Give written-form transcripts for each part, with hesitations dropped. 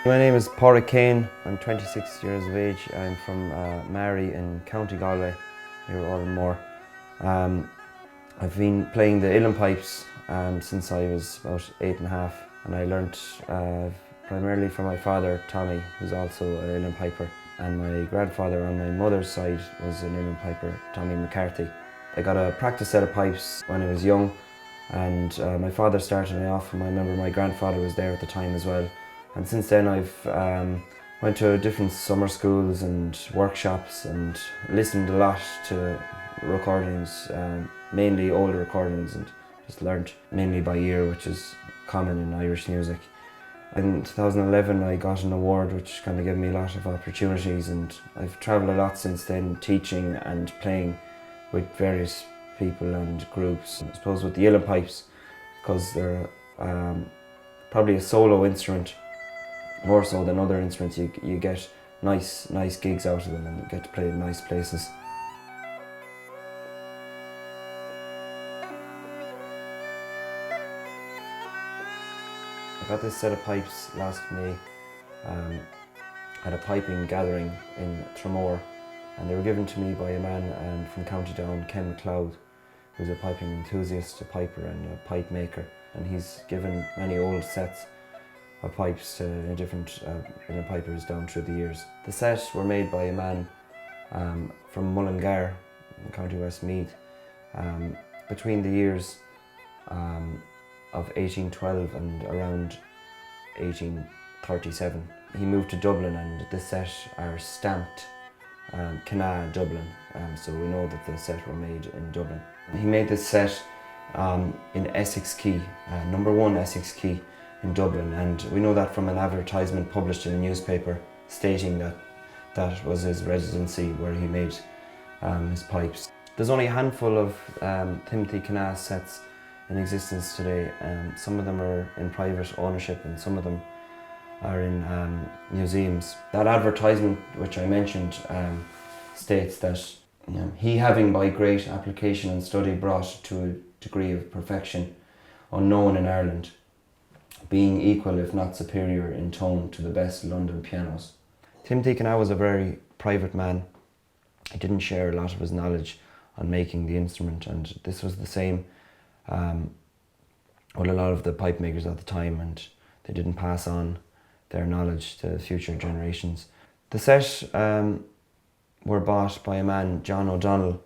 My name is Pádraic Keane. I'm 26 years of age. I'm from Mary in County Galway, near Oranmore. I've been playing the Uilleann Pipes since I was about 8.5, and I learnt primarily from my father, Tommy, who's also an Uilleann Piper, and my grandfather on my mother's side was an Uilleann Piper, Tommy McCarthy. I got a practice set of pipes when I was young, and my father started me off, and I remember my grandfather was there at the time as well. And since then I've went to different summer schools and workshops and listened a lot to recordings, mainly older recordings, and just learnt mainly by ear, which is common in Irish music. In 2011 I got an award which kind of gave me a lot of opportunities, and I've travelled a lot since then, teaching and playing with various people and groups. I suppose with the Uilleann Pipes, because they're probably a solo instrument, more so than other instruments, you get nice gigs out of them and you get to play in nice places. I got this set of pipes last May at a piping gathering in Tramore, and they were given to me by a man from County Down, Ken MacLeod, who's a piping enthusiast, a piper and a pipe maker, and he's given many old sets of pipes to different Uilleann Pipers down through the years. The sets were made by a man from Mullingar in County Westmeath between the years of 1812 and around 1837. He moved to Dublin, and the set are stamped Kenna, Dublin, so we know that the set were made in Dublin. He made this set in Essex Quay, number 1 Essex Quay in Dublin, and we know that from an advertisement published in a newspaper stating that that was his residency where he made his pipes. There's only a handful of Timothy Kenna sets in existence today. Some of them are in private ownership and some of them are in museums. That advertisement which I mentioned states that he, having by great application and study brought to a degree of perfection unknown in Ireland, being equal if not superior in tone to the best London pianos. Timothy Kenna was a very private man. He didn't share a lot of his knowledge on making the instrument, and this was the same with a lot of the pipe makers at the time, and they didn't pass on their knowledge to future generations. The set were bought by a man, John O'Donnell,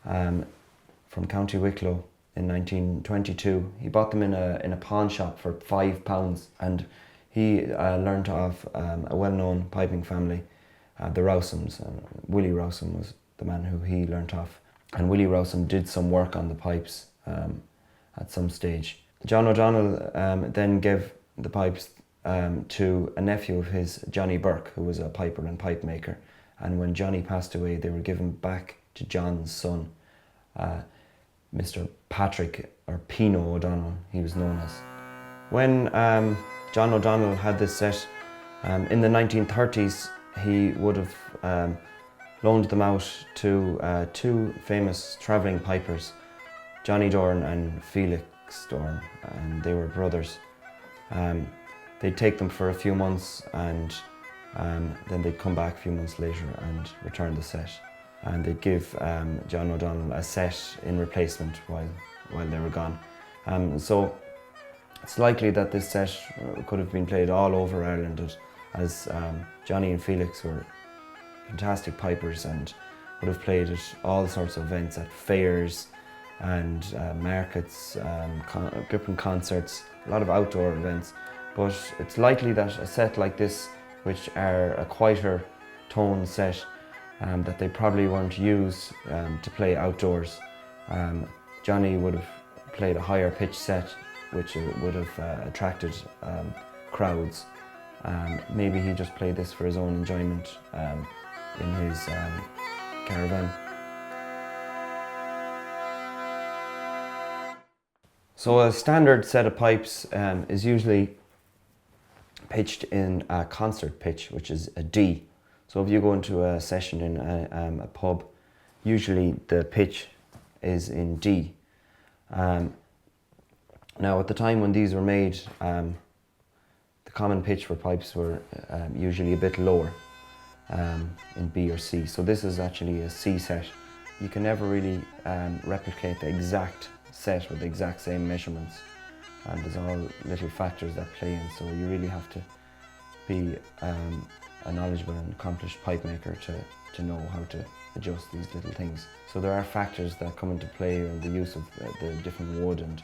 from County Wicklow in 1922. He bought them in a pawn shop for £5, and he learnt of a well-known piping family, the Rowsums. Willie Rowsum was the man who he learnt of, and Willie Rowsum did some work on the pipes at some stage. John O'Donnell then gave the pipes to a nephew of his, Johnny Burke, who was a piper and pipe maker, and when Johnny passed away they were given back to John's son, Mr. Pádraic, or Peino O'Donnell, he was known as. When John O'Donnell had this set in the 1930s, he would have loaned them out to two famous travelling pipers, Johnny Doran and Felix Doran, and they were brothers. They'd take them for a few months, and then they'd come back a few months later and return the set. And they'd give John O'Donnell a set in replacement while they were gone. So it's likely that this set could have been played all over Ireland, as Johnny and Felix were fantastic pipers and would have played at all sorts of events, at fairs and markets, different concerts, a lot of outdoor events. But it's likely that a set like this, which are a quieter tone set, that they probably weren't used to play outdoors. Johnny would have played a higher pitch set, which would have attracted crowds. Maybe he just played this for his own enjoyment in his caravan. So a standard set of pipes is usually pitched in a concert pitch, which is a D. So if you go into a session in a pub, usually the pitch is in D. Now at the time when these were made, the common pitch for pipes were usually a bit lower in B or C. So this is actually a C set. You can never really replicate the exact set with the exact same measurements. And there's all little factors that play in, so you really have to be a knowledgeable and accomplished pipe maker to know how to adjust these little things. So there are factors that come into play, and the use of the different wood and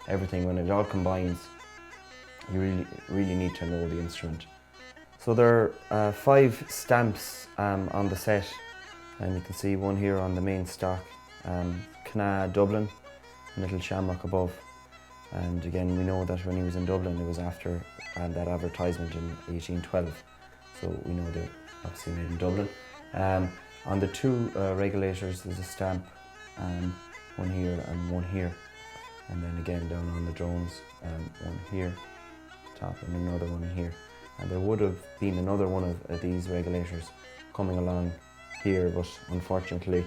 everything. When it all combines, you really need to know the instrument. So there are 5 stamps on the set, and you can see one here on the main stock. Kenna, Dublin, a little shamrock above. And again, we know that when he was in Dublin, it was after that advertisement in 1812. So we know they're obviously made in Dublin. On the 2 regulators, there's a stamp, one here and one here. And then again down on the drones, one here, top, and another one here. And there would have been another one of these regulators coming along here, but unfortunately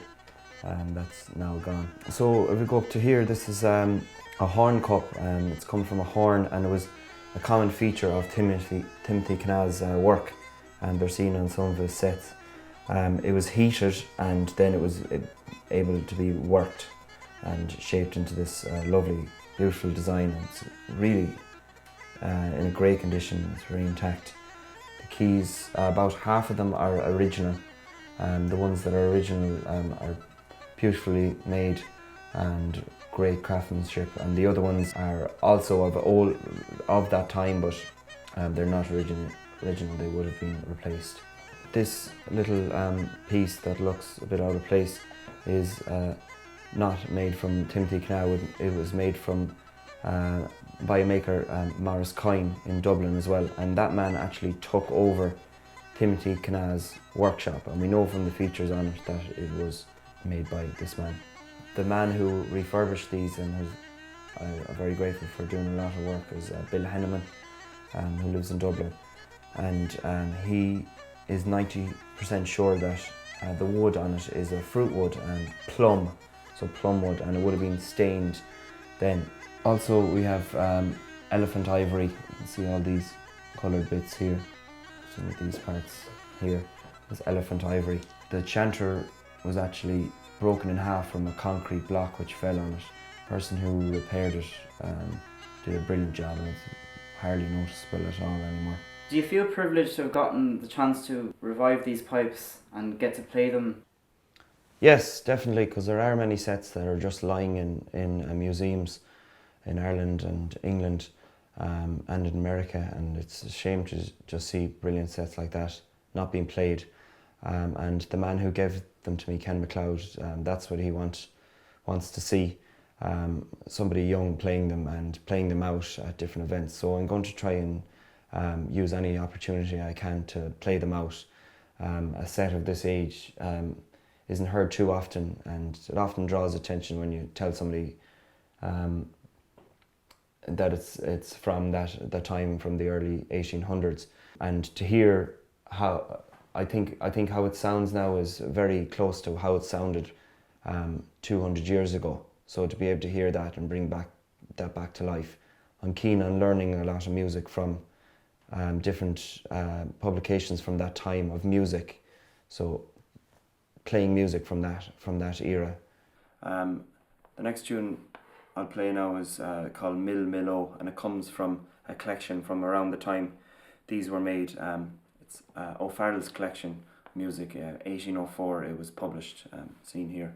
that's now gone. So if we go up to here, this is a horn cup. It's come from a horn, and it was a common feature of Timothy Kenna's work, and they're seen on some of his sets. It was heated, and then it was able to be worked and shaped into this lovely, beautiful design. It's really in a great condition. It's very intact. The keys, about half of them are original. The ones that are original are beautifully made and great craftsmanship, and the other ones are also of that time, but they're not original. They would have been replaced. This little piece that looks a bit out of place is not made from Timothy Kenna. It was made from by a maker, Maurice Keane, in Dublin as well, and that man actually took over Timothy Kenna's workshop, and we know from the features on it that it was made by this man. The man who refurbished these, and who's I'm very grateful for doing a lot of work, is Bill Henneman, who lives in Dublin, and he is 90% sure that the wood on it is a fruit wood and plum, so plum wood, and it would have been stained then. Also we have elephant ivory. You can see all these coloured bits here, some of these parts here. There's elephant ivory. The chanter was actually broken in half from a concrete block which fell on it. The person who repaired it did a brilliant job, and it's hardly noticeable at all anymore. Do you feel privileged to have gotten the chance to revive these pipes and get to play them? Yes, definitely, because there are many sets that are just lying in museums in Ireland and England and in America, and it's a shame to just see brilliant sets like that not being played. And the man who gave them to me, Ken MacLeod, that's what he wants to see. Somebody young playing them and playing them out at different events. So I'm going to try and use any opportunity I can to play them out. A set of this age isn't heard too often, and it often draws attention when you tell somebody that it's from that time, from the early 1800s, and to hear how I think how it sounds now is very close to how it sounded 200 years ago. So to be able to hear that and bring that back to life, I'm keen on learning a lot of music from different publications from that time of music. So playing music from that era. The next tune I'll play now is called Mill Millo, and it comes from a collection from around the time these were made. It's O'Farrell's collection music, 1804 it was published, seen here.